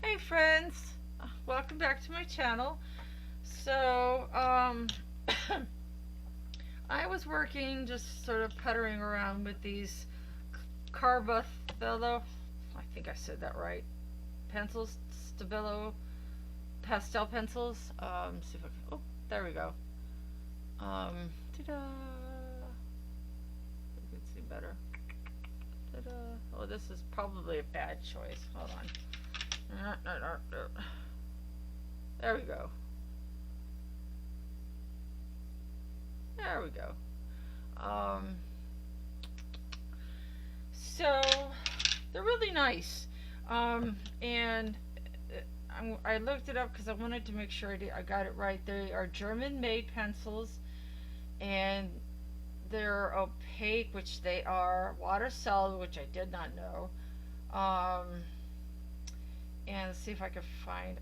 Hey friends, welcome back to my channel. So, I was working, just sort of puttering around with these carbothello, I think I said that right, pencils, stabilo, pastel pencils. See if I can, oh, there we go. Ta-da! You can see better. Ta-da! Oh, this is probably a bad choice. Hold on. There we go. There we go. Um, so they're really nice. And I looked it up because I wanted to make sure I got it right. They are German-made pencils, and they're opaque, which they are. Water soluble, which I did not know. Um, and let's see if I can find.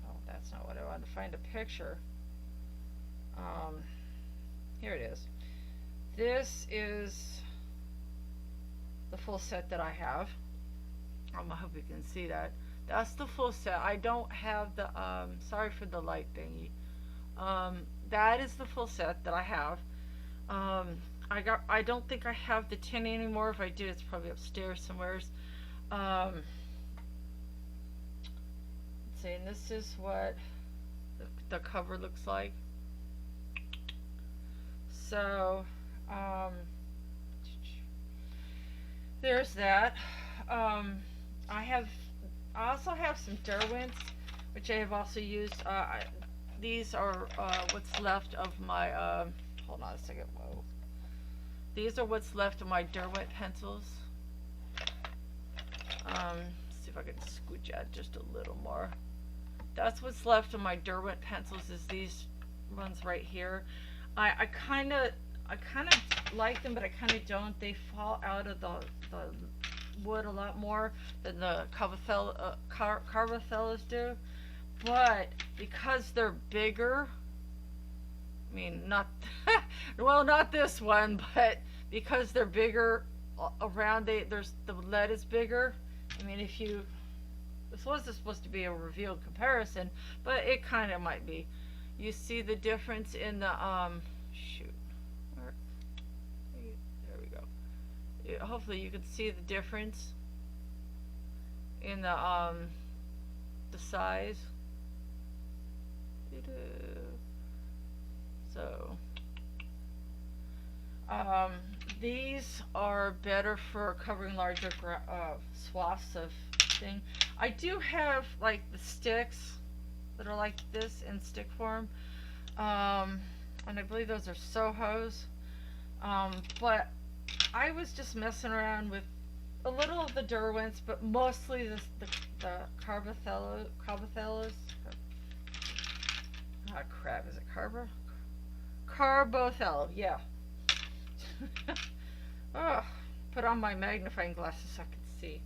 Oh, that's not what I wanted to find. A picture. Um, Here it is. This is the full set that I have. I hope you can see that. That's the full set. I don't have the, sorry for the light thingy. That is the full set that I have. I don't think I have the tin anymore. If I do, it's probably upstairs somewheres. Let's see, and this is what the cover looks like. So, there's that. I also have some derwents, which I have also used. These are what's left of my. Hold on a second. Whoa. These are what's left of my derwent pencils. See if I can scooch out just a little more. That's what's left of my derwent pencils. Is these ones right here. I kind of like them, but I kind of don't. They fall out of the wood a lot more than the carbothellos do. But because they're bigger, I mean, not well, not this one, but because they're bigger around, the lead is bigger. I mean, if you, this wasn't supposed to be a revealed comparison, but it kind of might be. You see the difference in the shoot. There we go. Hopefully you can see the difference in the size. So these are better for covering larger swaths of thing. I do have like the sticks that are like this in stick form, and I believe those are Sohos. But I was just messing around with a little of the Derwents, but mostly the carbothellos. Ah, crap! Is it carbothello? Yeah. Oh, put on my magnifying glasses so I can see.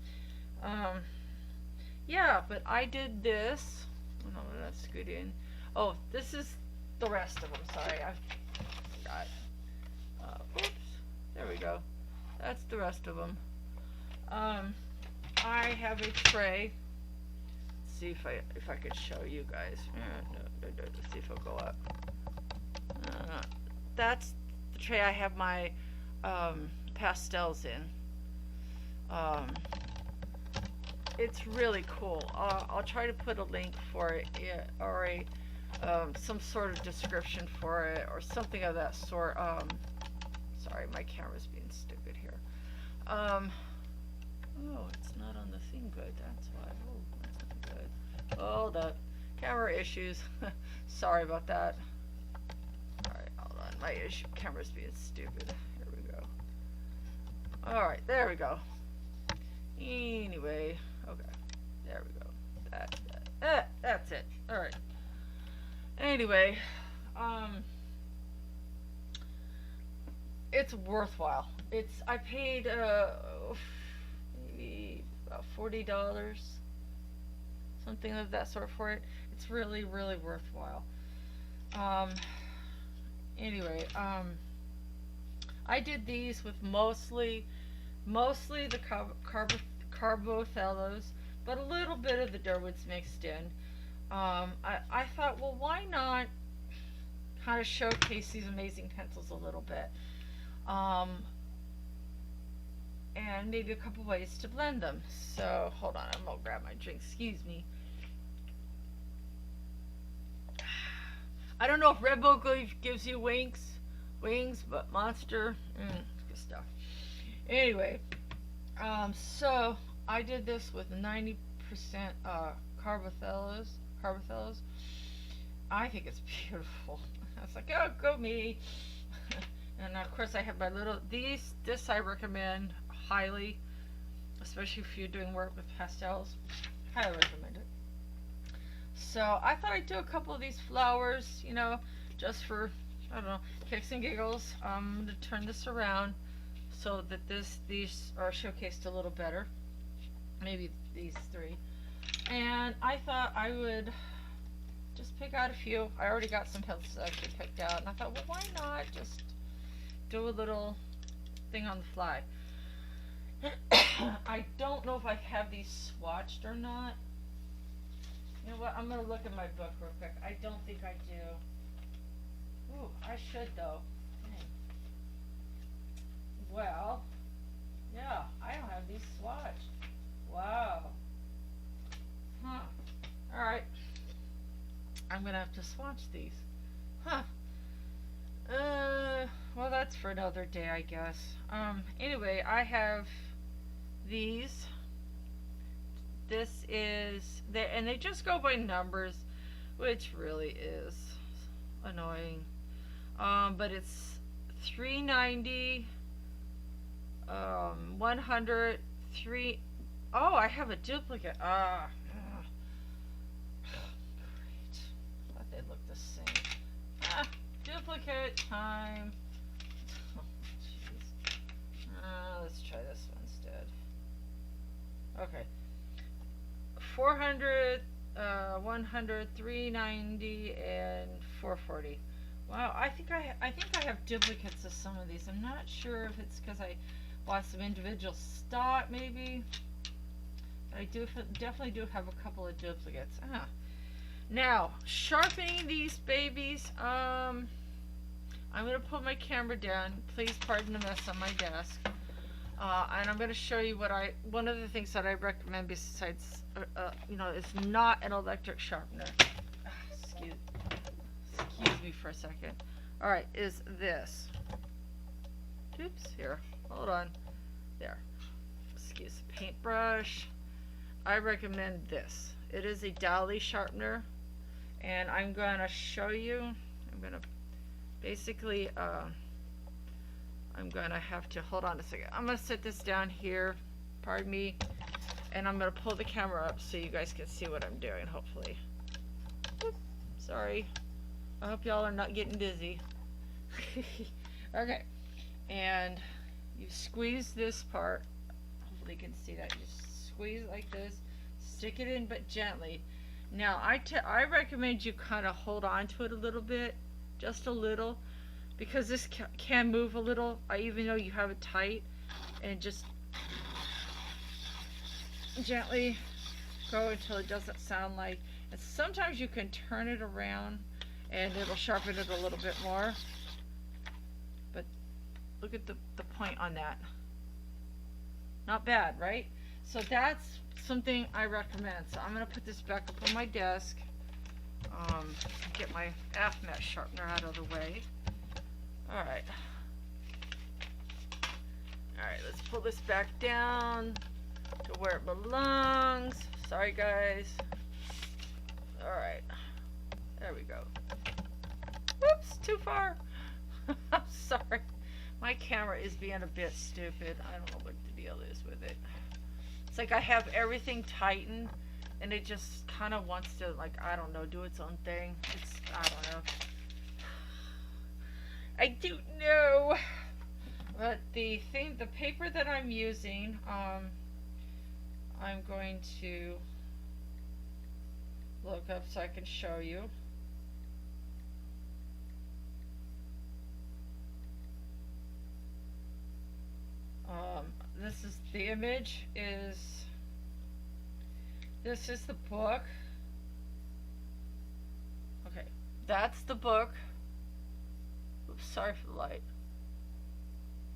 Yeah, but I did this. Oh, no, that's good in. Oh, this is the rest of them. Sorry, I forgot. Oops. There we go. That's the rest of them. I have a tray. Let's see if I could show you guys. Let's see if it'll go up. That's the tray I have my pastels in. It's really cool. I'll try to put a link for it, or some sort of description for it, or something of that sort. Sorry, my camera's being stupid here. Oh, it's not on the thing good. That's why. Oh, that's not good. Oh, the camera issues. Sorry about that. All right, hold on. My camera's being stupid. Here we go. All right, there we go. Anyway, okay, there we go. That's it. All right. Anyway, it's worthwhile. I paid maybe about $40, something of that sort for it. It's really, really worthwhile. Anyway, I did these with mostly the carbothellos, but a little bit of the derwent's mixed in. I thought, well, why not kind of showcase these amazing pencils a little bit, um, and maybe a couple ways to blend them. So hold on, I'm gonna grab my drink. Excuse me. I don't know if Red Bull gives you wings, but Monster, good stuff. Anyway, so I did this with 90% carbothellos. I think it's beautiful. I was like, oh, go me. And of course I have my little, this I recommend highly, especially if you're doing work with pastels. Highly recommend it. So I thought I'd do a couple of these flowers, just for, I don't know, kicks and giggles. I'm going to turn this around so that these are showcased a little better. Maybe these three. And I thought I would just pick out a few. I already got some pencils actually picked out, and I thought, well, why not just do a little thing on the fly. I don't know if I have these swatched or not. You know what? I'm going to look at my book real quick. I don't think I do. Ooh, I should though. Dang. Well, yeah, I don't have these swatched. Wow. Huh. Alright. I'm going to have to swatch these. Huh. Well, that's for another day, I guess. Anyway, I have these. This is, and they just go by numbers, which really is annoying. But it's 390, 100, 3. Oh, I have a duplicate. Great. Thought they'd look the same. Duplicate time. Oh, jeez. Let's try this one instead. Okay. 400, 100, 390, and 440. Wow, I think I have duplicates of some of these. I'm not sure if it's because I bought some individual stock, maybe. But I definitely do have a couple of duplicates. Now, sharpening these babies. I'm gonna put my camera down. Please pardon the mess on my desk. And I'm going to show you one of the things that I recommend besides, it's not an electric sharpener. Excuse me for a second. Alright, is this. Oops, here. Hold on. There. Excuse the paintbrush. I recommend this. It is a dolly sharpener. And I'm going to show you. I'm going to basically, I'm going to have to, hold on a second. I'm going to set this down here, pardon me, and I'm going to pull the camera up so you guys can see what I'm doing, hopefully. Oops, sorry. I hope y'all are not getting dizzy. Okay, and you squeeze this part. Hopefully you can see that. You squeeze it like this, stick it in, but gently. Now, I recommend you kind of hold on to it a little bit, just a little, because this can move a little, even though you have it tight, and just gently go until it doesn't sound like, and sometimes you can turn it around and it'll sharpen it a little bit more, but look at the point on that. Not bad, right? So that's something I recommend. So I'm going to put this back up on my desk, get my AFMET sharpener out of the way. Alright, let's pull this back down to where it belongs. Sorry guys. Alright, there we go. Whoops, too far. I'm sorry. My camera is being a bit stupid. I don't know what the deal is with it. It's like I have everything tightened and it just kind of wants to, like, I don't know, do its own thing. I don't know. I don't know, but the paper that I'm using, I'm going to look up so I can show you. The image is This is the book. Okay, that's the book. Oops, sorry for the light.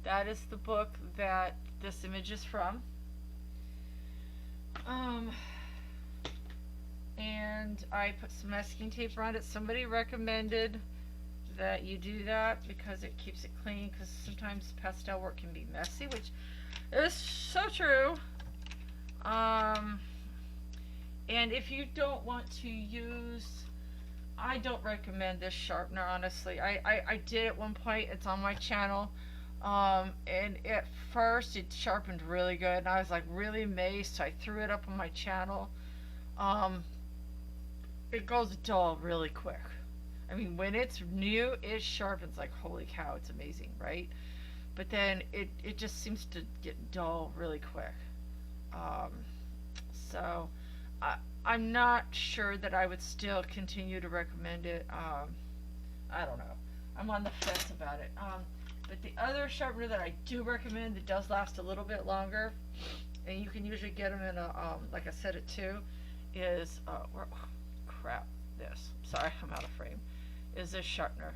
That is the book that this image is from. Um, and I put some masking tape around it. Somebody recommended that you do that because it keeps it clean, because sometimes pastel work can be messy, which is so true. Um, and if you don't want to use, I don't recommend this sharpener, honestly. I did at one point, it's on my channel. And at first it sharpened really good, and I was like really amazed, so I threw it up on my channel. Um, it goes dull really quick. I mean, when it's new, it sharpens like holy cow, it's amazing, right? But then it just seems to get dull really quick. Um, so I, I'm not sure that I would still continue to recommend it. I don't know. I'm on the fence about it. But the other sharpener that I do recommend that does last a little bit longer, and you can usually get them in a, like I said it too, is, crap, this. Sorry, I'm out of frame. Is this sharpener.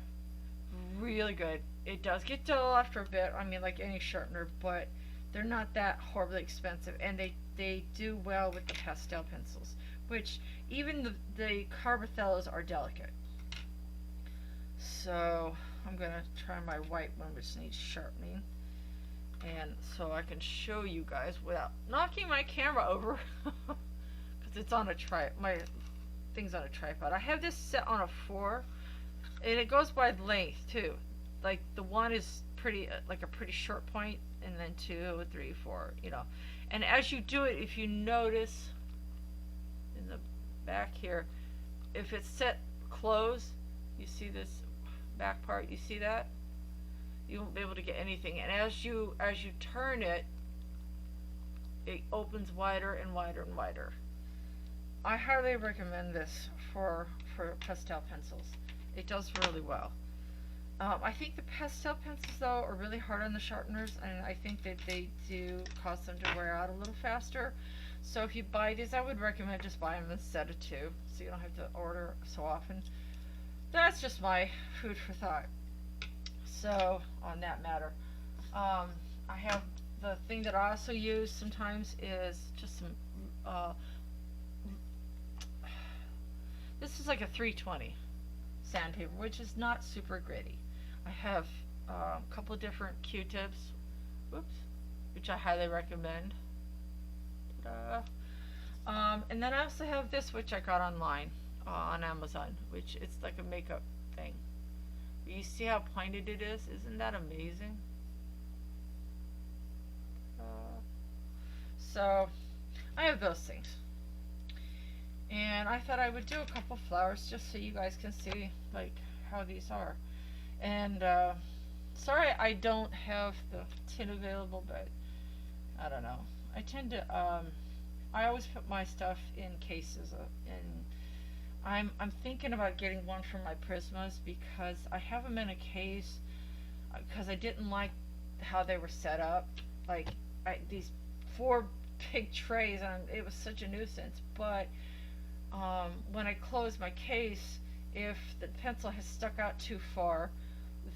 Really good. It does get dull after a bit, I mean, like any sharpener, but they're not that horribly expensive, and they do well with the pastel pencils, which even the carbothellos are delicate. So I'm gonna try my white one, which needs sharpening, and so I can show you guys without knocking my camera over, because it's on a my thing's on a tripod. I have this set on a 4, and it goes by length too. Like the one is pretty, like a pretty short point, and then 2, 3, 4, you know. And as you do it, if you notice in the back here, if it's set close, you see this back part, you see that? You won't be able to get anything. And as you turn it, it opens wider and wider and wider. I highly recommend this for pastel pencils. It does really well. I think the pastel pencils though are really hard on the sharpeners, and I think that they do cause them to wear out a little faster. So if you buy these, I would recommend just buying them instead of 2, so you don't have to order so often. That's just my food for thought. So on that matter, I have the thing that I also use sometimes is just some. This is like a 320 sandpaper, which is not super gritty. I have a couple of different Q-tips, whoops, which I highly recommend. And then I also have this, which I got online on Amazon, which it's like a makeup thing. You see how pointed it is? Isn't that amazing? So I have those things. And I thought I would do a couple flowers just so you guys can see like how these are. And sorry I don't have the tin available, but I don't know. I tend to I always put my stuff in cases, and I'm thinking about getting one for my Prismas because I have them in a case because I didn't like how they were set up. Like these 4 big trays, and it was such a nuisance. But when I close my case, if the pencil has stuck out too far,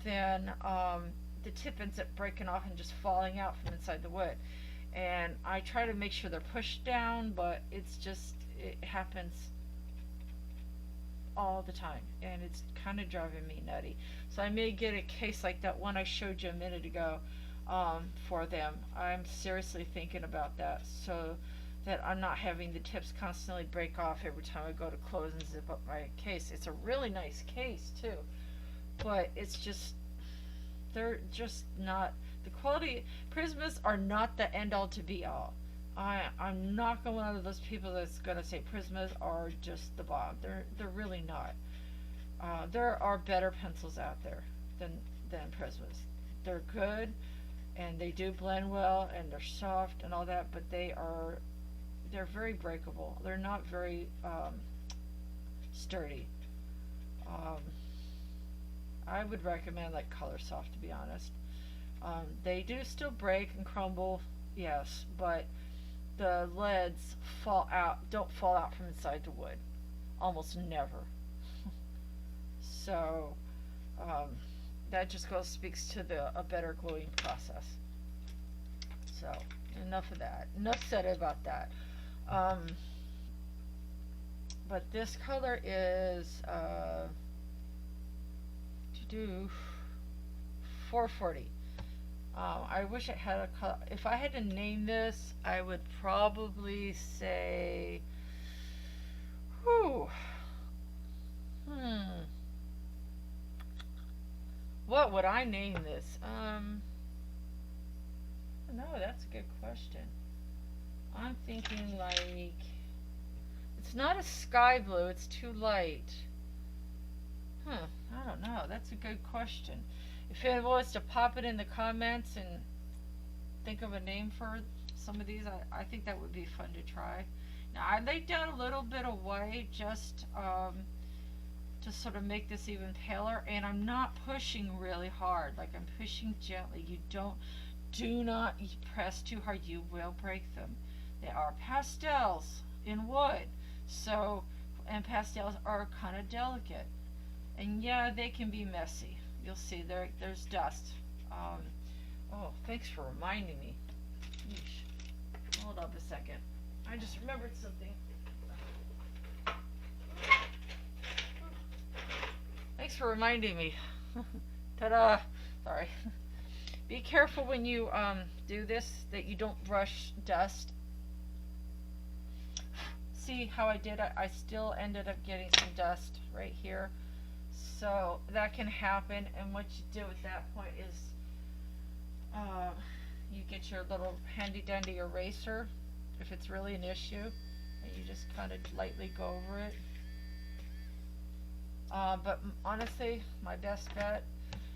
then the tip ends up breaking off and just falling out from inside the wood. And I try to make sure they're pushed down, but it's just, it happens all the time, and it's kind of driving me nutty. So I may get a case like that one I showed you a minute ago for them. I'm seriously thinking about that, so that I'm not having the tips constantly break off every time I go to close and zip up my case. It's a really nice case too, but it's just, they're just not, the quality, Prismas are not the end all to be all. I'm not one of those people that's gonna say Prismas are just the bomb. They're really not. There are better pencils out there than Prismas. They're good, and they do blend well, and they're soft and all that, but they're very breakable. They're not very sturdy. I would recommend like Color Soft, to be honest. They do still break and crumble, yes, but the leads don't fall out from inside the wood. Almost never. So um, that just speaks to a better gluing process. So enough of that. Enough said about that. Um, but this color is to do 440. I wish it had a color. If I had to name this, I would probably say, whew, hmm, what would I name this? No, that's a good question. I'm thinking like, it's not a sky blue, it's too light. I don't know. That's a good question. If anyone wants to pop it in the comments and think of a name for some of these, I think that would be fun to try. Now, I laid down a little bit of white just to sort of make this even paler, and I'm not pushing really hard. Like, I'm pushing gently. Do not press too hard. You will break them. They are pastels in wood, so, and pastels are kind of delicate. And yeah, they can be messy. You'll see there's dust. Oh, thanks for reminding me. Yeesh. Hold up a second. I just remembered something. Thanks for reminding me. Ta-da! Sorry. Be careful when you do this that you don't brush dust. See how I did? I still ended up getting some dust right here. So that can happen, and what you do at that point is you get your little handy dandy eraser if it's really an issue, and you just kind of lightly go over it. But honestly, my best bet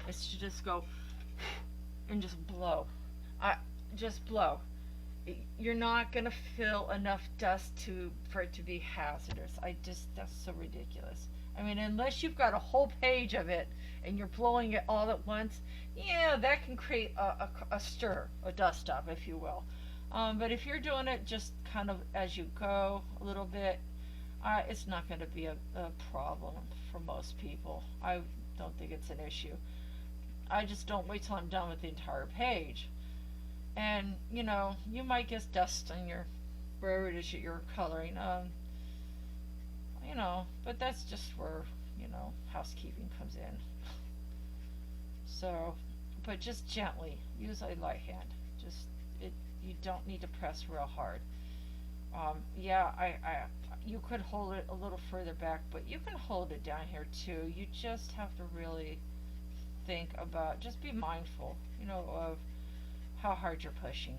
is to just go and just blow. Just blow. You're not gonna fill enough dust for it to be hazardous. That's so ridiculous. I mean, unless you've got a whole page of it and you're blowing it all at once, yeah, that can create a stir, a dust up, if you will. But if you're doing it just kind of as you go, a little bit, it's not going to be a problem for most people. I don't think it's an issue. I just don't wait till I'm done with the entire page. And, you might get dust on wherever it is that you're coloring. But that's just where, housekeeping comes in. So, but just gently, use a light hand. You don't need to press real hard. Yeah, you could hold it a little further back, but you can hold it down here too. You just have to really think about, just be mindful, of how hard you're pushing.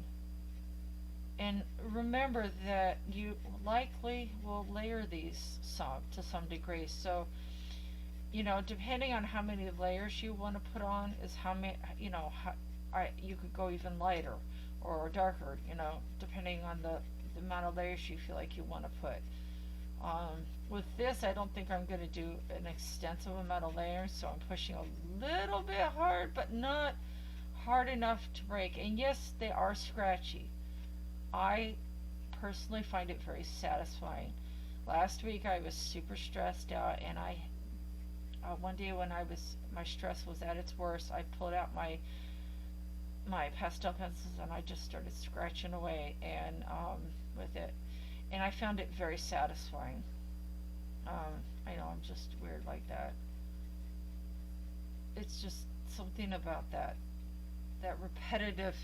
And remember that you likely will layer these to some degree. So, depending on how many layers you want to put on is how many, you could go even lighter or darker, depending on the amount of layers you feel like you want to put. With this, I don't think I'm going to do an extensive amount of layers, so I'm pushing a little bit hard, but not hard enough to break. And yes, they are scratchy. I personally find it very satisfying. Last week I was super stressed out, and one day when my stress was at its worst, I pulled out my pastel pencils and I just started scratching away and with it, and I found it very satisfying. I know I'm just weird like that. It's just something about that repetitive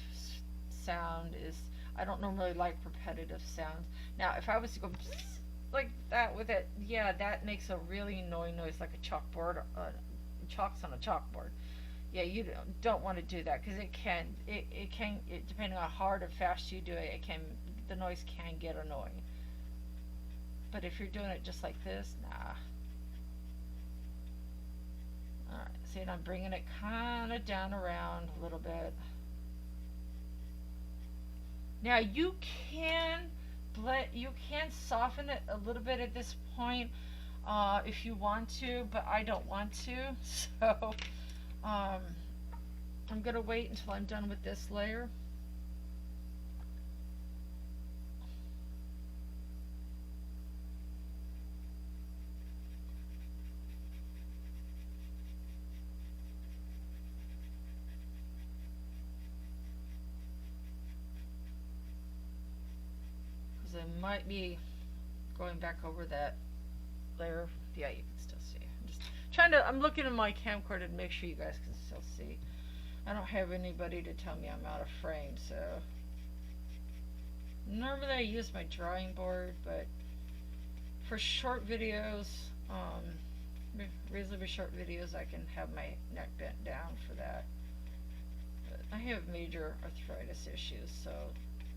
sound is. I don't normally like repetitive sounds. Now, if I was to go like that with it, yeah, that makes a really annoying noise, like a chalkboard, chalks on a chalkboard. Yeah, you don't want to do that because it can, depending on how hard or fast you do it, the noise can get annoying. But if you're doing it just like this, nah. Alright, see, and I'm bringing it kind of down around a little bit. Now you can soften it a little bit at this point if you want to, but I don't want to. So I'm gonna wait until I'm done with this layer. because it might be going back over that layer. Yeah, you can still see. I'm just trying to, I'm looking at my camcorder to make sure you guys can still see. I don't have anybody to tell me I'm out of frame, so normally I use my drawing board, but for short videos, reasonably short videos, I can have my neck bent down for that. But I have major arthritis issues, so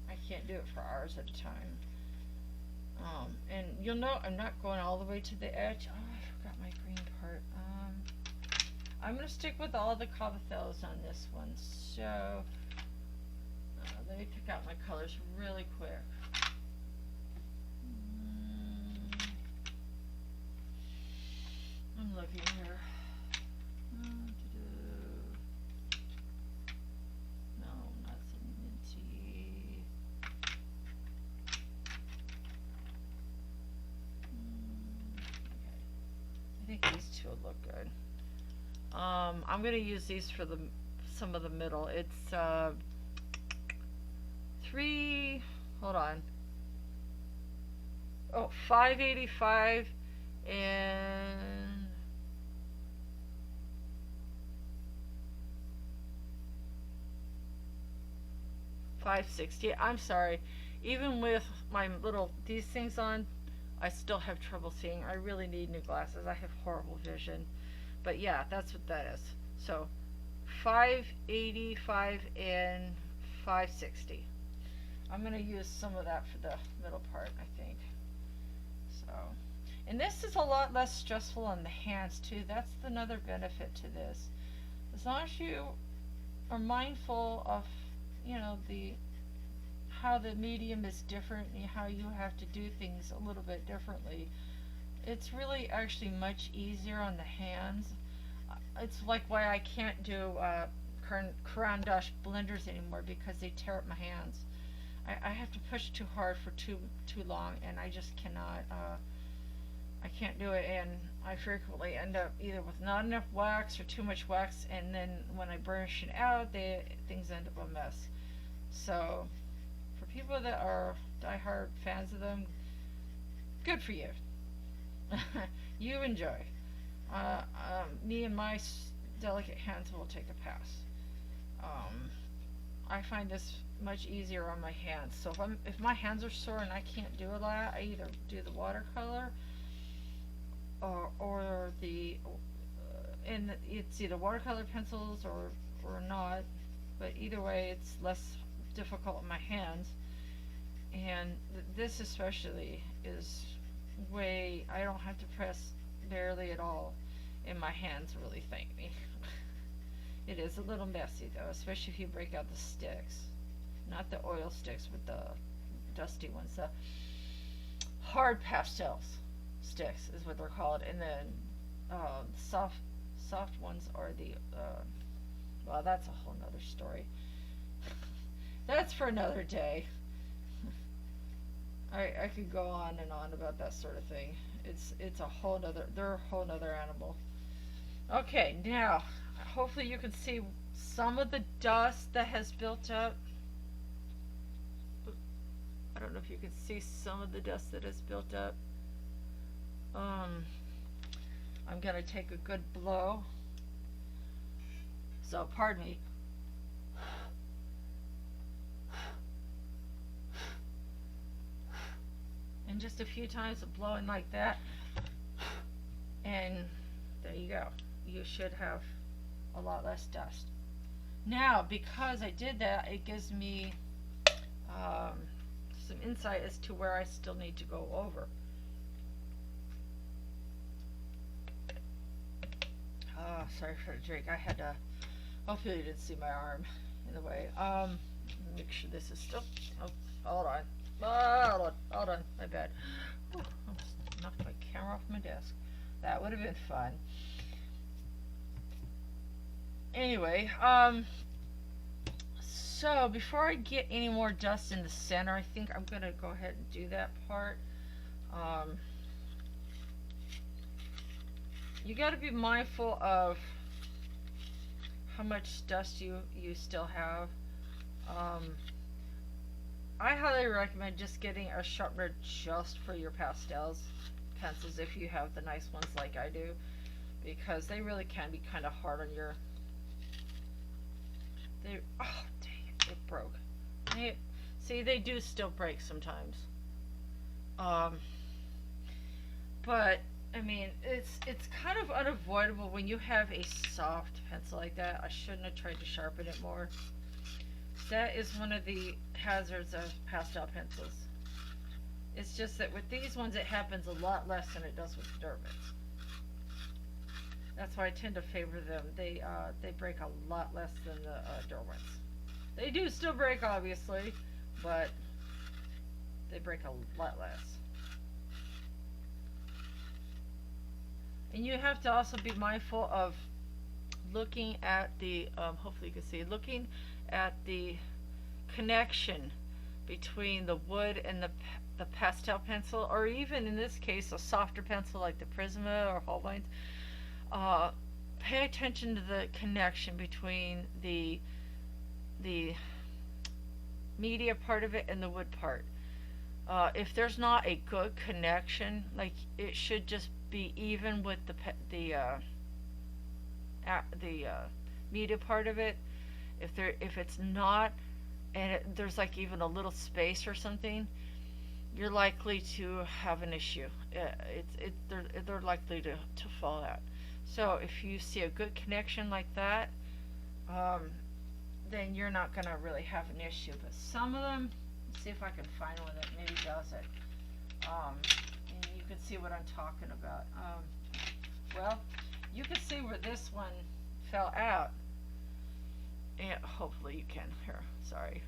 I can't do it for hours at a time. And you'll know I'm not going all the way to the edge. Oh, I forgot my green part. I'm going to stick with all the carbothellos on this one. So, let me pick out my colors really quick. I'm looking here. No, not so minty. Okay. I think these two will look good. I'm going to use these for some of the middle. It's hold on. Oh, 585 and $5.60. I'm sorry. Even with my these things on, I still have trouble seeing. I really need new glasses. I have horrible vision. But yeah, that's what that is. So $5.85 and $5.60. I'm going to use some of that for the middle part, I think. So, and this is a lot less stressful on the hands too. That's another benefit to this. As long as you are mindful of, you know, how the medium is different and how you have to do things a little bit differently, it's really actually much easier on the hands. It's like why I can't do Caran d'Ache blenders anymore, because they tear up my hands. I have to push too hard for too long, and I just cannot. I can't do it, and I frequently end up either with not enough wax or too much wax, and then when I burnish it out, things end up a mess. So, for people that are diehard fans of them, good for you. You enjoy. Me and my delicate hands will take a pass. I find this much easier on my hands. So if my hands are sore and I can't do a lot, I either do the watercolor or the and it's either watercolor pencils or not. But either way, it's less difficult in my hands. And this especially is way, I don't have to press barely at all, and my hands really thank me. It is a little messy though, especially if you break out the sticks. Not the oil sticks, but the dusty ones. The hard pastels sticks is what they're called, and then soft ones are the well, that's a whole nother story. That's for another day. I could go on and on about that sort of thing. It's a whole nother, they're a whole nother animal. Okay, now hopefully you can see some of the dust that has built up. I don't know if you can see some of the dust that has built up. I'm gonna take a good blow. So pardon me. And just a few times of blowing like that, and there you go. You should have a lot less dust. Now, because I did that, it gives me some insight as to where I still need to go over. Sorry for the drink. I had to, hopefully you didn't see my arm in the way. Make sure this is still, oh, hold on, my bad. Ooh, almost knocked my camera off my desk. That would have been fun. Anyway, so before I get any more dust in the center, I think I'm gonna go ahead and do that part. You got to be mindful of how much dust you still have. I highly recommend just getting a sharpener just for your pastels pencils if you have the nice ones like I do, because they really can be kind of hard on your. Oh dang it, it broke. See, they do still break sometimes. Um, but I mean, it's kind of unavoidable when you have a soft pencil like that. I shouldn't have tried to sharpen it more. That is one of the hazards of pastel pencils. It's just that with these ones, it happens a lot less than it does with the derwents. That's why I tend to favor them. They break a lot less than the derwents. They do still break, obviously, but they break a lot less. And you have to also be mindful of looking at the, hopefully you can see, looking at the connection between the wood and the pastel pencil, or even in this case a softer pencil like the Prisma or Holbein's. Pay attention to the connection between the media part of it and the wood part. If there's not a good connection, like it should just be even with the media part of it. If it's not, and there's like even a little space or something, you're likely to have an issue. They're likely to fall out. So if you see a good connection like that, then you're not going to really have an issue. But some of them, let's see if I can find one that maybe does it. And you can see what I'm talking about. Well, you can see where this one fell out. And hopefully you can. Here, sorry.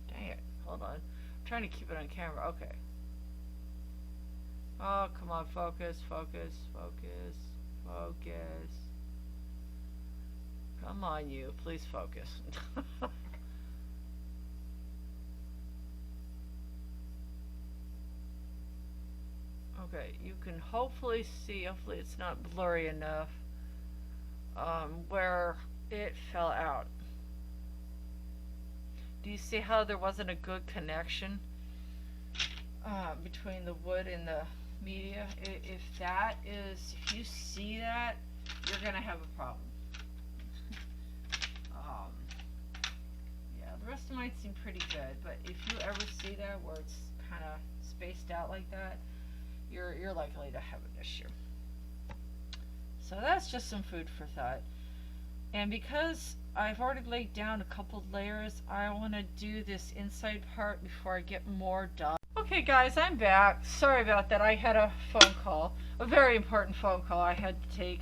Dang it. Hold on. I'm trying to keep it on camera. Okay. Oh, come on. Focus, focus, focus, focus. Come on, you. Please focus. Okay, you can hopefully see, hopefully it's not blurry enough, where it fell out. Do you see how there wasn't a good connection between the wood and the media? If you see that, you're going to have a problem. Yeah, the rest of mine seem pretty good, but if you ever see that where it's kind of spaced out like that, you're likely to have an issue. So that's just some food for thought. And because I've already laid down a couple layers, I want to do this inside part before I get more done. Okay guys, I'm back. Sorry about that. I had a phone call, a very important phone call I had to take.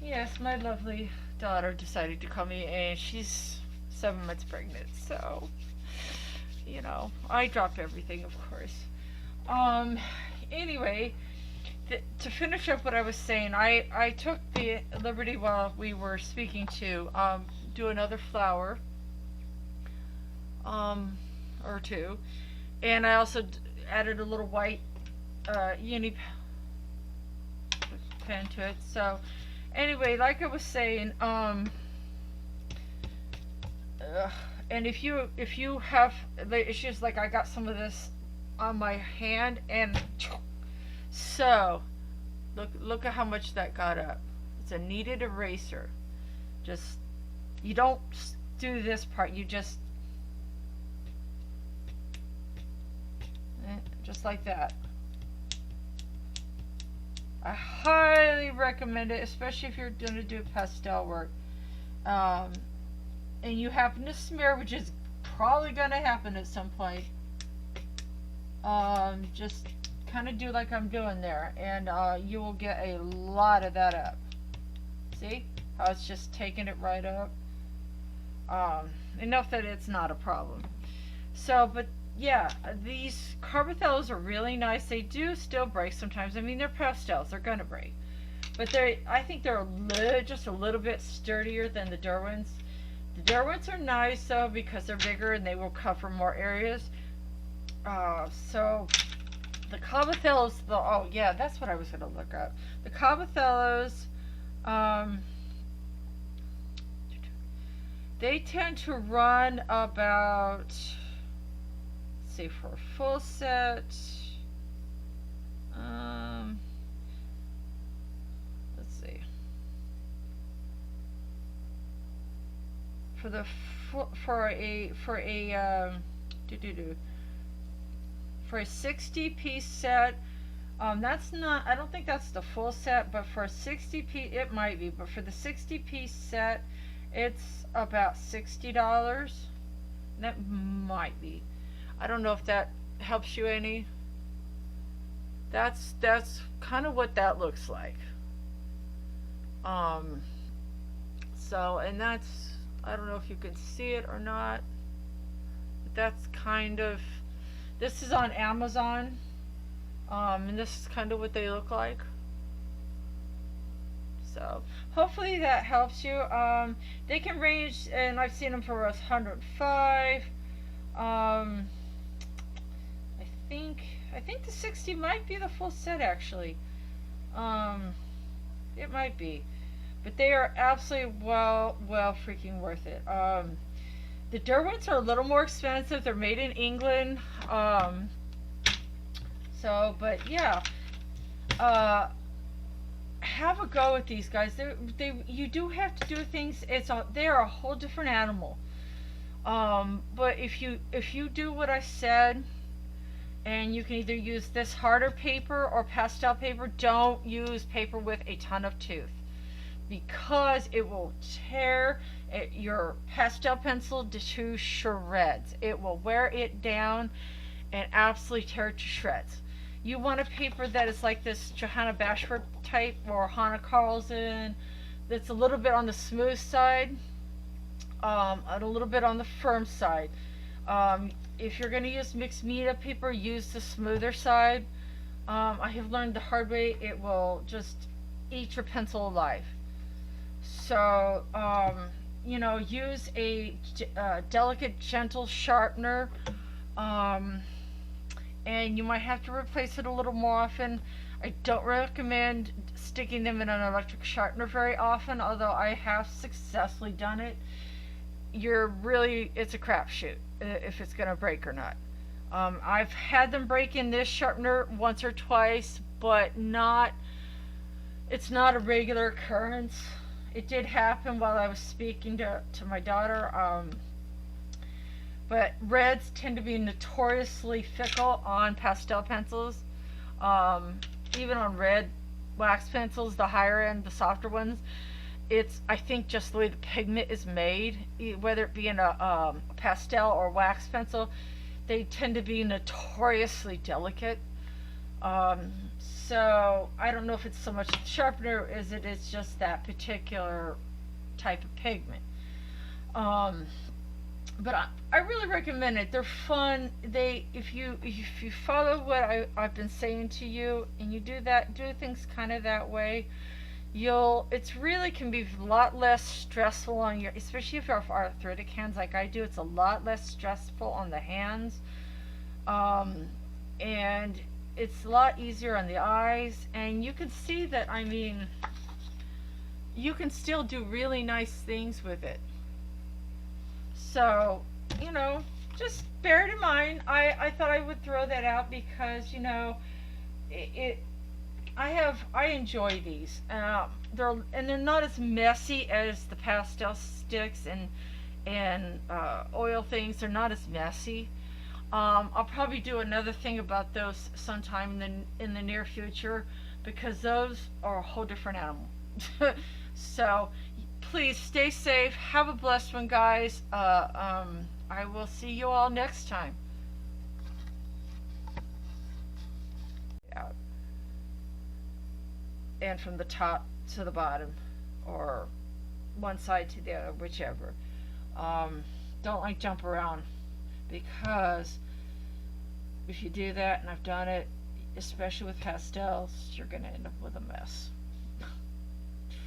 Yes, my lovely daughter decided to call me, and she's 7 months pregnant, so you know, I dropped everything, of course. Anyway, to finish up what I was saying, I took the liberty while we were speaking to do another flower or two, and I also added a little white uni pen to it. So anyway, like I was saying, and if you have the issues like I got some of this on my hand, and so look at how much that got up. It's a kneaded eraser. Just, you don't do this part, you just like that. I highly recommend it, especially if you're going to do pastel work. And you happen to smear, which is probably going to happen at some point. Just kind of do like I'm doing there, and you will get a lot of that up. See how it's just taking it right up? Enough that it's not a problem. So, but yeah, these carbothellos are really nice. They do still break sometimes. I mean, they're pastels, they're gonna break, but I think they're just a little bit sturdier than the derwents. The derwents are nice though because they're bigger and they will cover more areas. So the carbothellos, oh yeah, that's what I was gonna look up. The carbothellos, They tend to run about, say, for a full set, um, let's see, for the do do do for a 60 piece set. That's not, I don't think that's the full set, but for a 60 piece, it might be, but for the 60 piece set, it's about $60. That might be. I don't know if that helps you any. That's kind of what that looks like. Um, so, and that's, I don't know if you can see it or not, but that's kind of, this is on Amazon. And this is kind of what they look like. So hopefully that helps you. They can range, and I've seen them for 105. I think the 60 might be the full set actually. It might be, but they are absolutely well freaking worth it. The derwents are a little more expensive. They're made in England. So, but yeah, have a go with these guys. You do have to do things. They are a whole different animal. But if you do what I said, and you can either use this harder paper or pastel paper, don't use paper with a ton of tooth, because it will tear your pastel pencil to shreds. It will wear it down and absolutely tear it to shreds. You want a paper that is like this Johanna Bashford type or Hannah Carlson, that's a little bit on the smooth side, and a little bit on the firm side. If you're going to use mixed media paper, use the smoother side. I have learned the hard way, it will just eat your pencil alive. So, use a delicate, gentle sharpener. And you might have to replace it a little more often. I don't recommend sticking them in an electric sharpener very often, although I have successfully done it. It's a crapshoot if it's going to break or not. I've had them break in this sharpener once or twice, but it's not a regular occurrence. It did happen while I was speaking to my daughter. But reds tend to be notoriously fickle on pastel pencils. Even on red wax pencils, the higher end, the softer ones, it's, I think, just the way the pigment is made, whether it be in a pastel or wax pencil, they tend to be notoriously delicate. So I don't know if it's so much the sharpener as it is just that particular type of pigment. But I really recommend it. They're fun. If you follow what I've been saying to you, and you do things kind of that way, it's really can be a lot less stressful on your, especially if you have arthritic hands like I do. It's a lot less stressful on the hands, and it's a lot easier on the eyes. And you can see that. I mean, you can still do really nice things with it. So, just bear it in mind. I thought I would throw that out because, I enjoy these. They're not as messy as the pastel sticks and oil things. They're not as messy. I'll probably do another thing about those sometime in the near future, because those are a whole different animal. So please stay safe. Have a blessed one, guys. I will see you all next time. Out. And from the top to the bottom, or one side to the other, whichever. Don't jump around, because if you do that, and I've done it, especially with pastels, you're going to end up with a mess.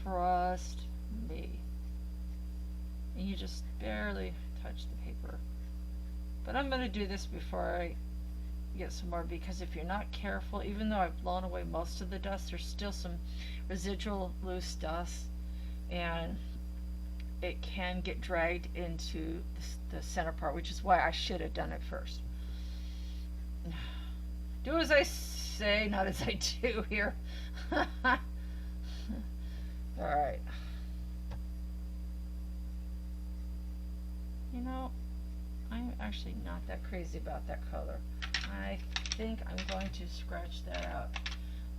Trust me. And you just barely touch the paper. But I'm going to do this before I get some more, because if you're not careful, even though I've blown away most of the dust, there's still some residual loose dust, and it can get dragged into the center part, which is why I should have done it first. Do as I say, not as I do here. Alright. You know, I'm actually not that crazy about that color. I think I'm going to scratch that out.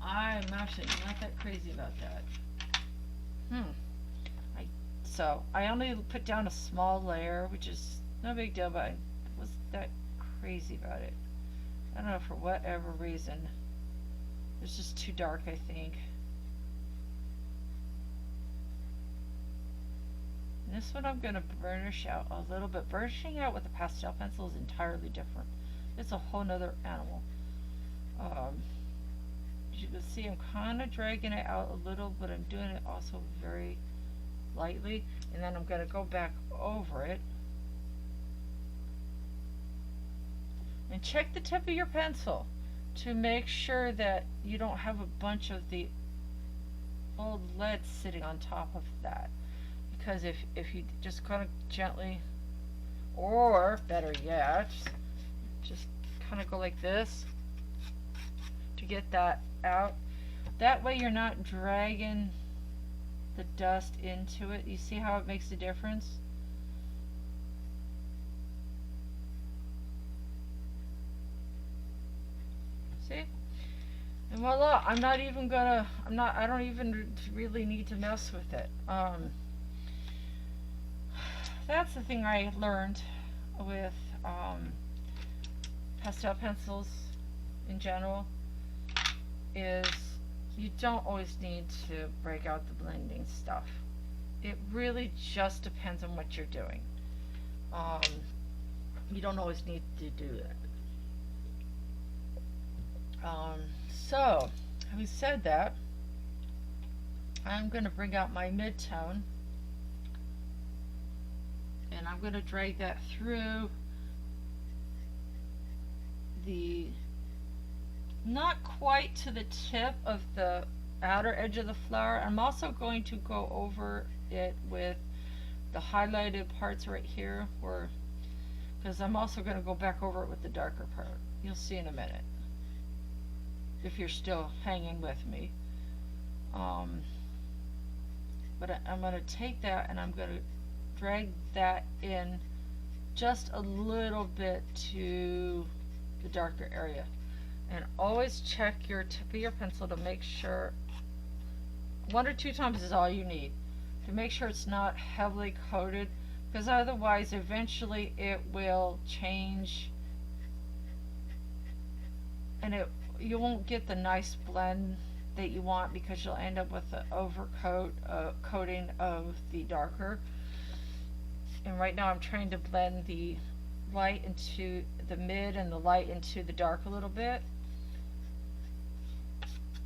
I'm actually not that crazy about that. So I only put down a small layer, which is no big deal, but I wasn't that crazy about it. I don't know, for whatever reason. It's just too dark, I think. And this one I'm going to burnish out a little bit. Burnishing out with a pastel pencil is entirely different. It's a whole nother animal. As you can see, I'm kind of dragging it out a little, but I'm doing it also very lightly. And then I'm going to go back over it. And check the tip of your pencil to make sure that you don't have a bunch of the old lead sitting on top of that. Because if you just kind of gently, or better yet, just kind of go like this to get that out. That way you're not dragging the dust into it. You see how it makes a difference? See? And voila, I don't even really need to mess with it. That's the thing I learned with pastel pencils in general, is you don't always need to break out the blending stuff. It really just depends on what you're doing. You don't always need to do that. So, having said that, I'm going to bring out my mid-tone, and I'm going to drag that through the, not quite to the tip of the outer edge of the flower. I'm also going to go over it with the highlighted parts right here, because I'm also going to go back over it with the darker part. You'll see in a minute, if you're still hanging with me. But I'm going to take that and I'm going to drag that in just a little bit to the darker area. And always check your tip of your pencil to make sure, 1 or 2 times is all you need, to make sure it's not heavily coated, because otherwise eventually it will change and you won't get the nice blend that you want, because you'll end up with the coating of the darker. And right now I'm trying to blend the light into the mid and the light into the dark a little bit.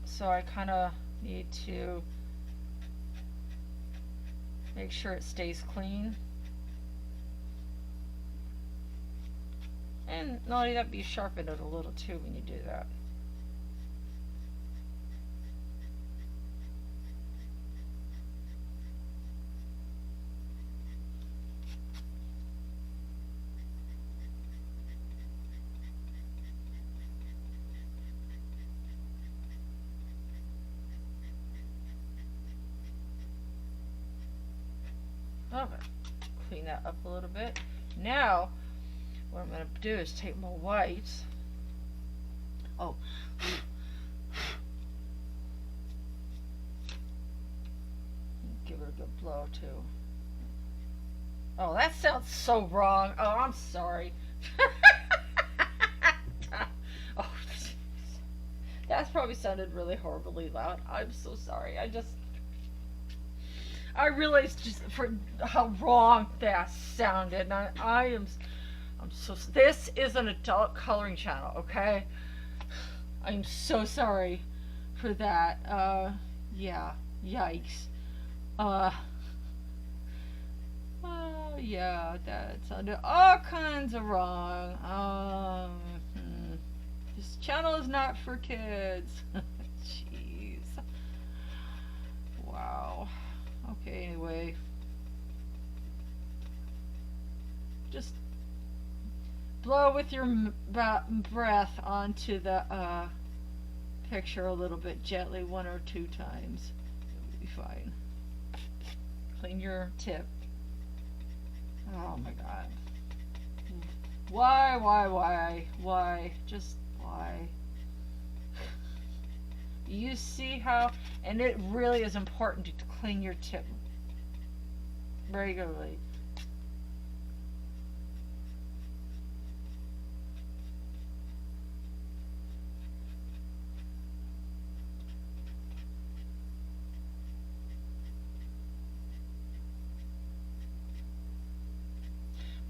So I kind of need to make sure it stays clean. And not only that, but you sharpen it a little too when you do that. Okay, clean that up a little bit. Now, what I'm going to do is take my whites. Oh. Give it a good blow too. Oh, that sounds so wrong. Oh, I'm sorry. Oh, that's probably sounded really horribly loud. I'm so sorry. I realized just for how wrong that sounded, and I'm so. This is an adult coloring channel, okay? I'm so sorry for that. Yeah, yikes. Yeah, that sounded all kinds of wrong. This channel is not for kids. Jeez. Wow. Okay, anyway. Just blow with your breath onto the picture a little bit gently, 1 or 2 times. It'll be fine. Clean your tip. Oh my god. Why? Just why? You see how, and it really is important to clean your tip regularly.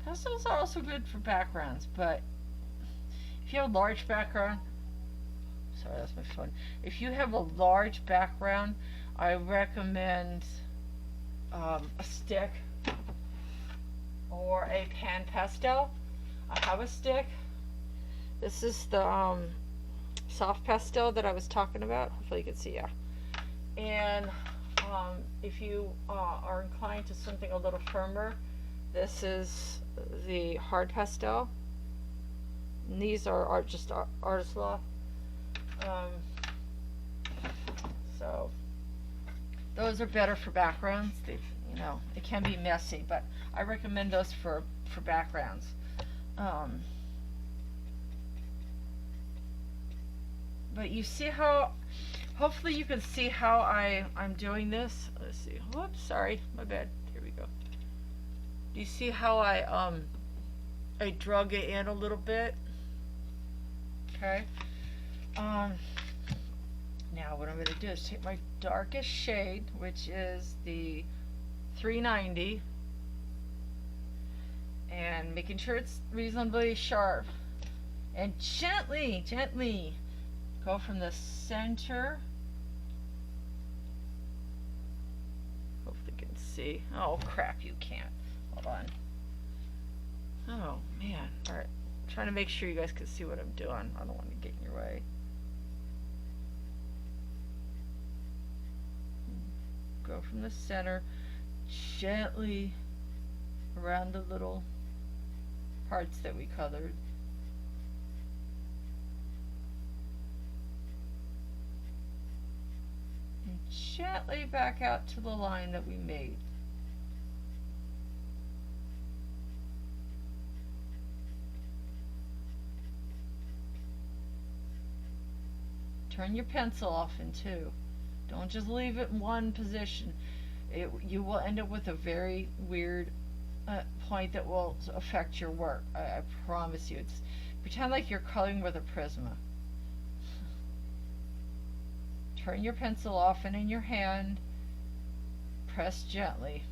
Pastels are also good for backgrounds, but if you have a large background, sorry, that's my phone. If you have a large background, I recommend a stick or a pan pastel. I have a stick. This is the soft pastel that I was talking about. Hopefully you can see, yeah. And if you are inclined to something a little firmer, this is the hard pastel. And these are just artist law. So those are better for backgrounds. They, it can be messy, but I recommend those for backgrounds. But you see how, hopefully you can see how I'm doing this. Let's see. Whoops, sorry, my bad. Here we go. Do you see how I drug it in a little bit? Okay. Now what I'm going to do is take my darkest shade, which is the 390, and making sure it's reasonably sharp, and gently go from the center. Hopefully you can see. Oh crap, you can't. Hold on. Oh man. Alright. I'm trying to make sure you guys can see what I'm doing. I don't want to get in your way. Go from the center, gently around the little parts that we colored. And gently back out to the line that we made. Turn your pencil off in two. Don't just leave it in one position. You will end up with a very weird point that will affect your work. I promise you. Pretend like you're coloring with a Prisma. Turn your pencil off, and in your hand, press gently.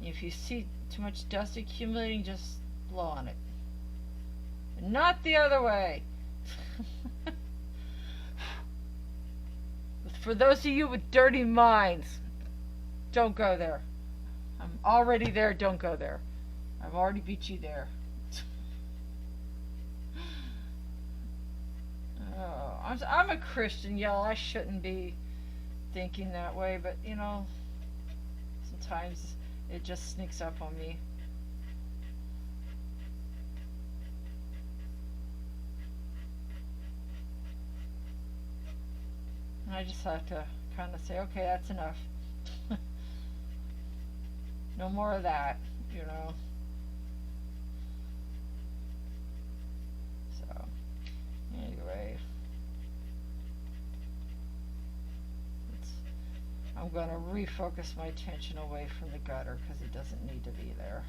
If you see too much dust accumulating, just blow on it. Not the other way. For those of you with dirty minds, don't go there. I'm already there, don't go there. I've already beat you there. Oh, I'm a Christian, y'all. I shouldn't be thinking that way, but sometimes it just sneaks up on me. And I just have to kind of say, okay, that's enough. No more of that, So, anyway. I'm going to refocus my attention away from the gutter because it doesn't need to be there.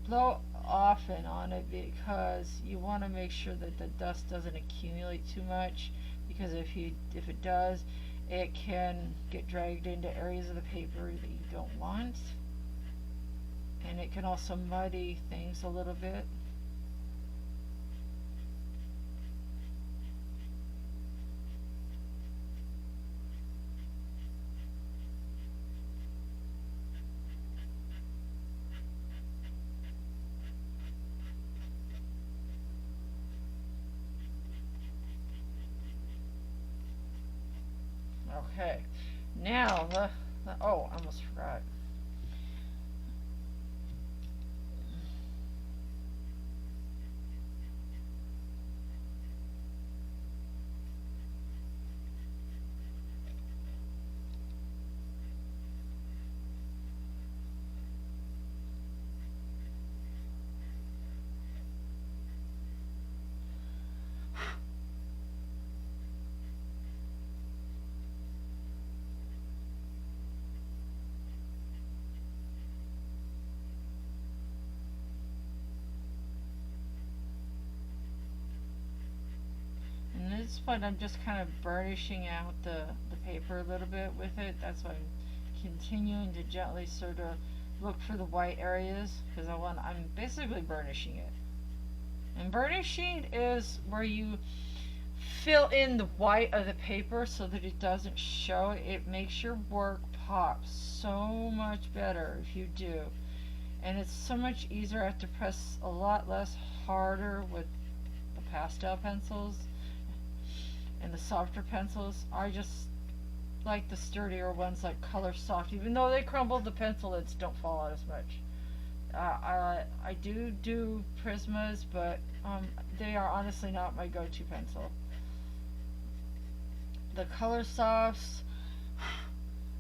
Blow often on it because you want to make sure that the dust doesn't accumulate too much, because if it does, it can get dragged into areas of the paper that you don't want, and it can also muddy things a little bit. Okay. Now, oh, I almost forgot. And at this point, I'm just kind of burnishing out the paper a little bit with it. That's why I'm continuing to gently sort of look for the white areas because I'm basically burnishing it. And burnishing is where you fill in the white of the paper so that it doesn't show. It makes your work pop so much better if you do. And it's so much easier. I have to press a lot less harder with the pastel pencils and the softer pencils. I just like the sturdier ones like Color Soft. Even though they crumble, the pencil lids don't fall out as much. I do Prismas, but they are honestly not my go-to pencil. The Color Softs,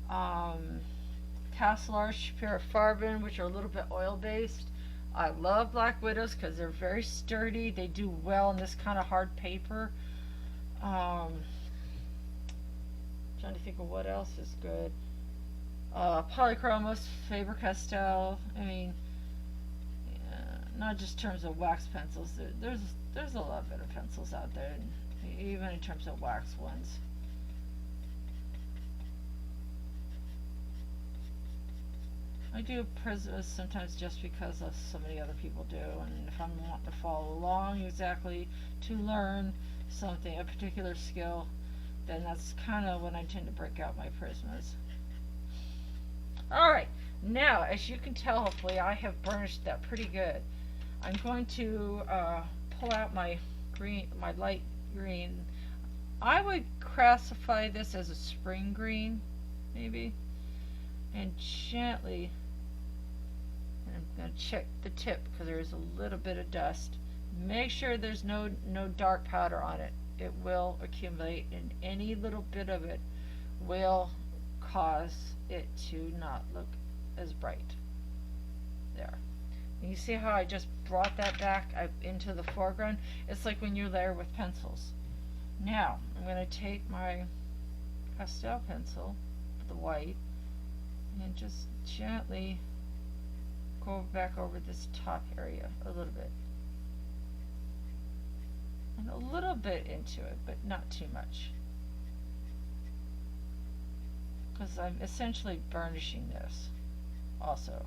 Castle Arch Farben, which are a little bit oil-based. I love Black Widows because they're very sturdy. They do well in this kind of hard paper. Trying to think of what else is good. Polychromos, Faber-Castell. I mean, not just in terms of wax pencils. There's a lot better pencils out there, even in terms of wax ones. I do Prismas sometimes just because so many other people do, and if I'm wanting to follow along exactly to learn something, a particular skill, then that's kind of when I tend to break out my Prismas. Alright, now as you can tell, hopefully I have burnished that pretty good. I'm going to pull out my green, my light green. I would classify this as a spring green, maybe, and gently, and I'm going to check the tip because there is a little bit of dust. Make sure there's no dark powder on it. It will accumulate, and any little bit of it will cause it to not look as bright. There. And you see how I just brought that back into the foreground? It's like when you layer with pencils. Now, I'm going to take my pastel pencil, the white, and just gently go back over this top area a little bit. And a little bit into it, but not too much. Because I'm essentially burnishing this also.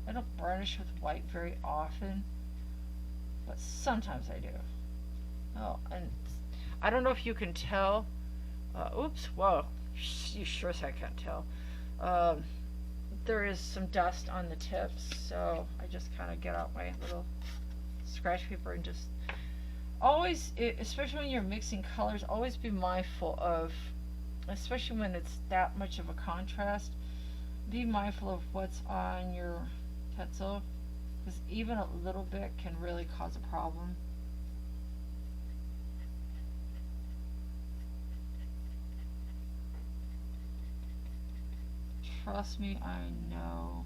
I don't burnish with white very often, but sometimes I do. Oh, and I don't know if you can tell. Oops, whoa, you sure as I can't tell. There is some dust on the tips, so I just kind of get out my little scratch paper and just always, especially when you're mixing colors, always be mindful of, especially when it's that much of a contrast, be mindful of what's on your pencil, because even a little bit can really cause a problem. Trust me, I know.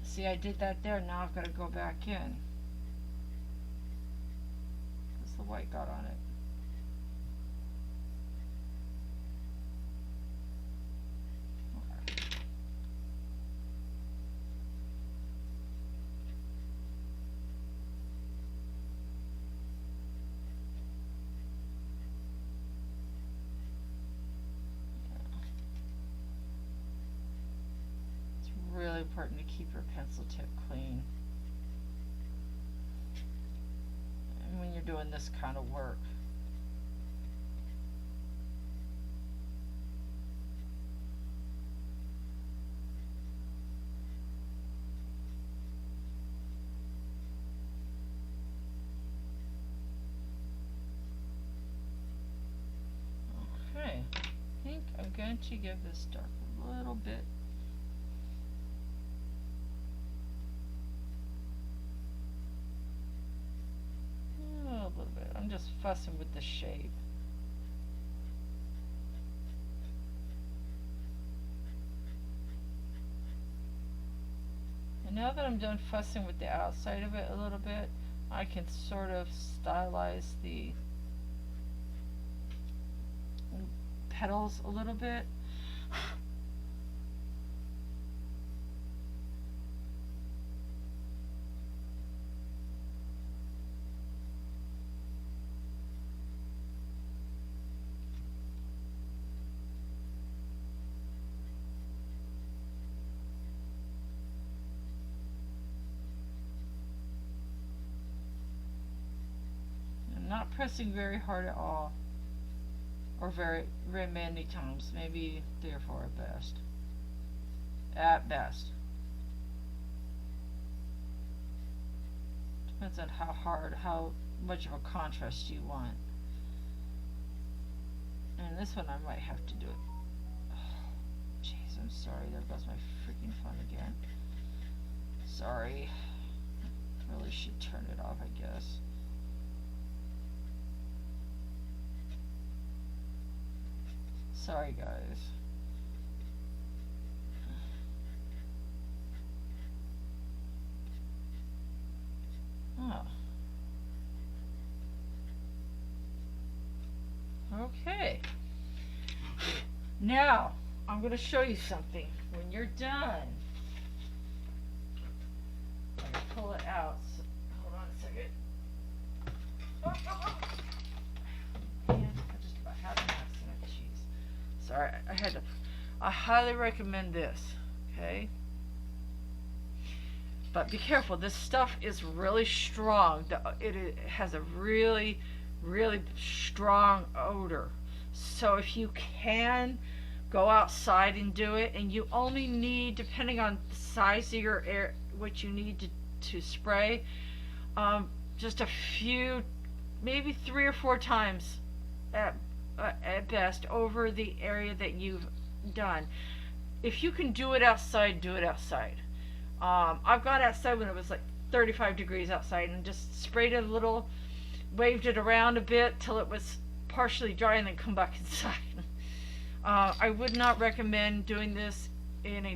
See, I did that there. Now I've got to go back in because the white got on it. Okay. It's really important to keep your pencil tip clean. And when you're doing this kind of work. going to give this dark a little bit. A little bit. I'm just fussing with the shape. And now that I'm done fussing with the outside of it a little bit, I can sort of stylize the petals a little bit. Not pressing very hard at all, or very many times, maybe 3 or 4 at best. Depends on how much of a contrast you want. And this one I might have to do it. Jeez, I'm sorry, there goes my freaking phone again. Sorry, really should turn it off, I guess. Sorry, guys. Oh. Okay. Now, I'm going to show you something. When you're done, I'm going to pull it out. So, hold on a second. Man, I just about had an accident. Jeez. Sorry, I highly recommend this, okay? But be careful, this stuff is really strong. It has a really, really strong odor. So if you can, go outside and do it, and you only need, depending on the size of your air, what you need to spray, just a few, maybe 3 or 4 times at best over the area that you've done. If you can do it outside, do it outside. I've gone outside when it was like 35 degrees outside and just sprayed it a little, waved it around a bit till it was partially dry, and then come back inside. I would not recommend doing this in a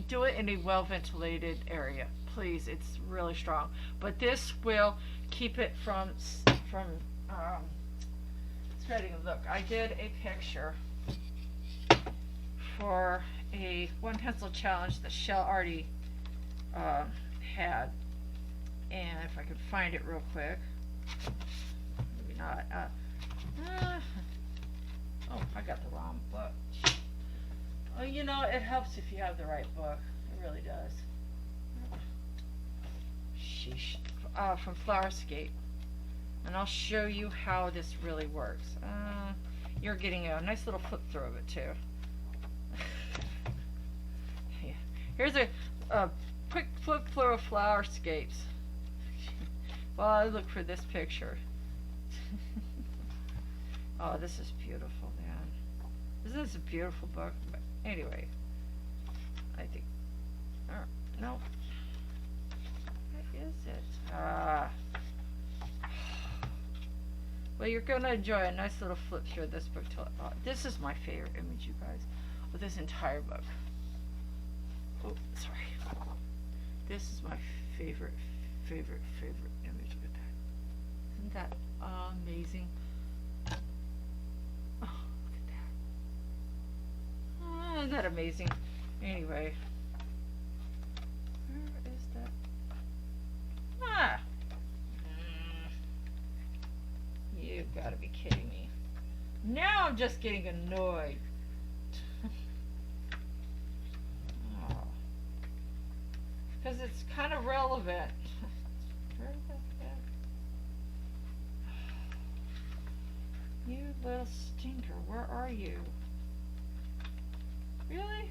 do it in a well-ventilated area. Please, it's really strong. But this will keep it from spreading. Look, I did a picture for a 1 pencil challenge that Shell already had, and if I could find it real quick, maybe not. Oh, I got the wrong book. Oh, you know, it helps if you have the right book. It really does. Sheesh. From Flowerscape, and I'll show you how this really works. You're getting a nice little flip through of it too. Yeah. Here's a quick flip through of Flowerscapes while I look for this picture. Oh, this is beautiful, man. Isn't this a beautiful book? But anyway, I think, no. What is it? Well, you're going to enjoy a nice little flip through this book. This is my favorite image, you guys, of this entire book. Oh, sorry. This is my favorite image. Look at that. Isn't that amazing? Oh, look at that. Oh, isn't that amazing? Anyway. Where is that? Ah! You've got to be kidding me. Now I'm just getting annoyed. Oh. Because it's kind of relevant. Where is that? You little stinker, where are you? Really?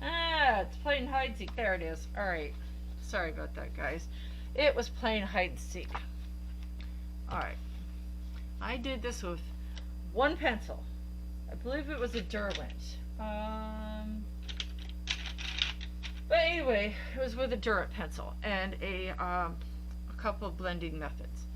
Ah, it's playing hide and seek. There it is. Alright. Sorry about that, guys. It was playing hide and seek. Alright. I did this with 1 pencil. I believe it was a derwent. But anyway, it was with a derwent pencil and a couple of blending methods.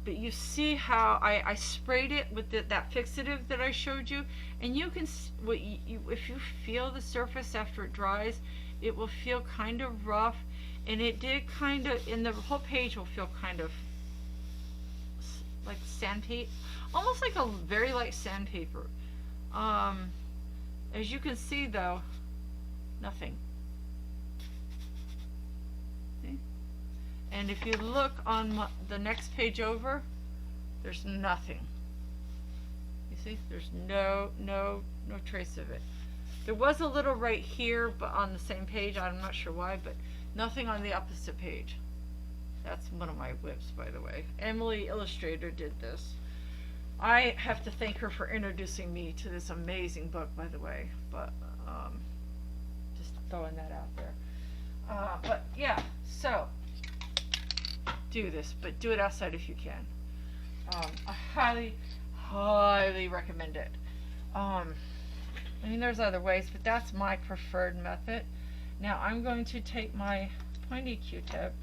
But you see how I sprayed it with that fixative that I showed you, and you can if you feel the surface after it dries, it will feel kind of rough, and it did kind of, and the whole page will feel kind of like sandpaper, almost like a very light sandpaper. As you can see though, nothing. See? And if you look on the next page over, there's nothing. You see, there's no trace of it. There was a little right here, but on the same page, I'm not sure why, but nothing on the opposite page. That's one of my whips, by the way. Emily Illustrator did this. I have to thank her for introducing me to this amazing book, by the way. But just throwing that out there. But yeah, so do this, but do it outside if you can. I highly recommend it. I mean, there's other ways, but that's my preferred method. Now I'm going to take my pointy Q-tip.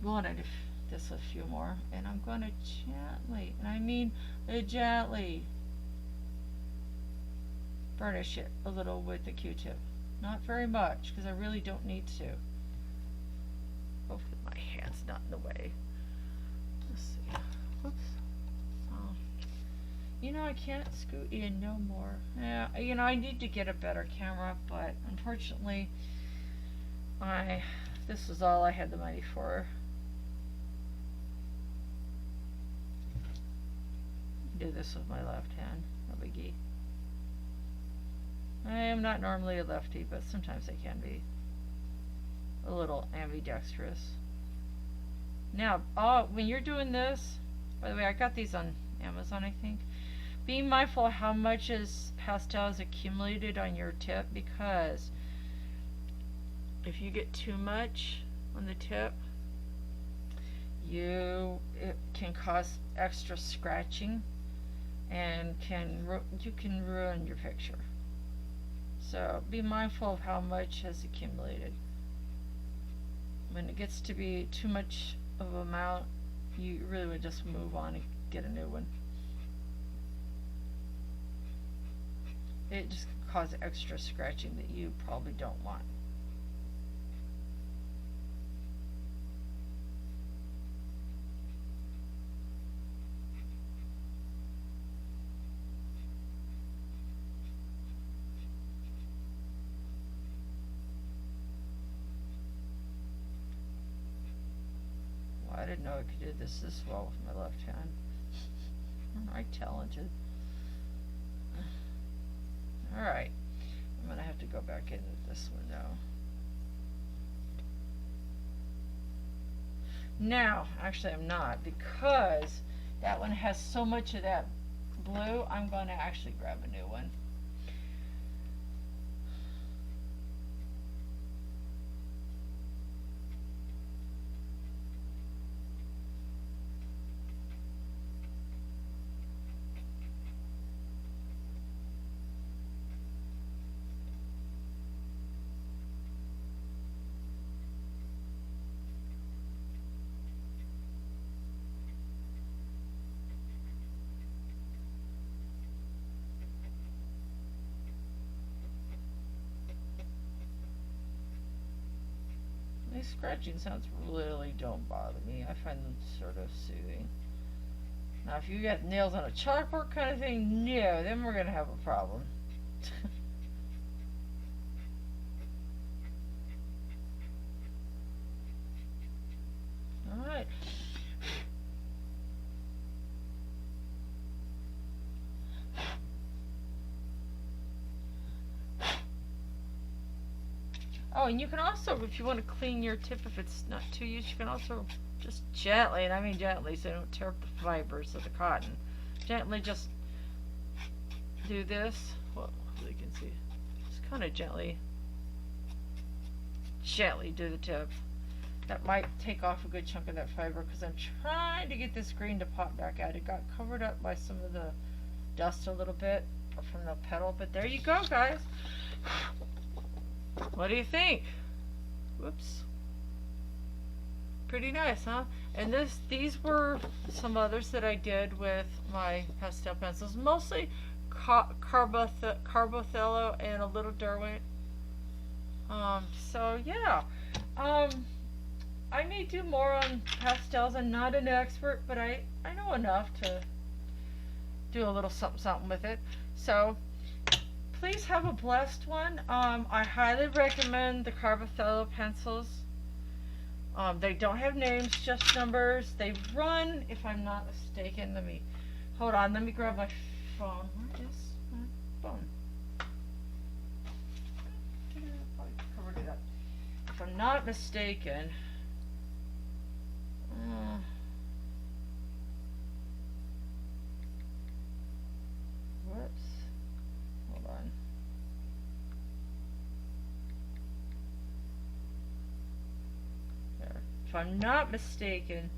Wanted just a few more, and I'm going to gently, and I mean gently, burnish it a little with the Q-tip. Not very much, because I really don't need to. Hopefully my hand's not in the way. Let's see. Whoops. Oh. You know, I can't scoot in no more. Yeah, you know, I need to get a better camera, but unfortunately, this was all I had the money for. Do this with my left hand, no biggie. I am not normally a lefty, but sometimes I can be a little ambidextrous. Now, when you're doing this, by the way, I got these on Amazon, I think. Be mindful of how much pastel is accumulated on your tip, because if you get too much on the tip, it can cause extra scratching, and you can ruin your picture. So be mindful of how much has accumulated. When it gets to be too much of an amount, you really would just move on and get a new one. It just can cause extra scratching that you probably don't want. I didn't know I could do this well with my left hand. I'm talented. Alright, I'm going to have to go back into this one now. Now, actually I'm not, because that one has so much of that blue, I'm going to actually grab a new one. These scratching sounds really don't bother me. I find them sort of soothing. Now, if you got nails on a chalkboard kind of thing, no, then we're going to have a problem. Alright. Oh, and you can also, if you want to clean your tip, if it's not too used, you can also just gently, and I mean gently, so you don't tear up the fibers of the cotton. Gently just do this. Well, you can see. Just kind of gently do the tip. That might take off a good chunk of that fiber because I'm trying to get this green to pop back out. It got covered up by some of the dust a little bit from the petal, but there you go, guys. What do you think? Whoops. Pretty nice, huh? And these were some others that I did with my pastel pencils, mostly carbothello and a little derwent. So yeah. I may do more on pastels. I'm not an expert, but I know enough to do a little something with it. So please have a blessed one. I highly recommend the carbothello pencils. They don't have names, just numbers. They run, if I'm not mistaken, hold on, let me grab my phone. Where is my phone? Probably covered it up. If I'm not mistaken, whoops, hold on. There. If I'm not mistaken,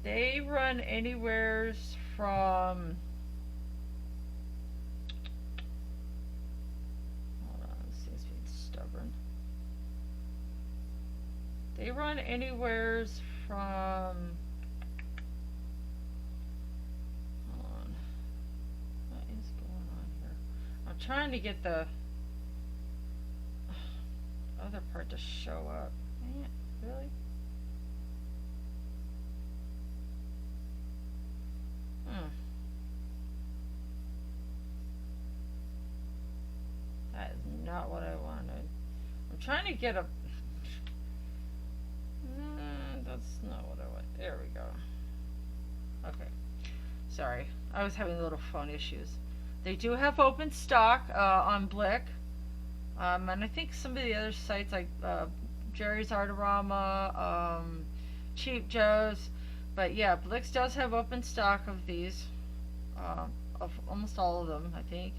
they run anywhere from, hold on, this thing's being stubborn. They run anywhere from, hold on, what is going on here? I'm trying to get the other part to show up. Man, really? That is not what I wanted. I'm trying to get a, that's not what I want. There we go. Okay. Sorry. I was having little phone issues. They do have open stock on Blick. And I think some of the other sites like Jerry's Artorama, Cheap Joe's. But yeah, Blick's does have open stock of these. Of almost all of them, I think.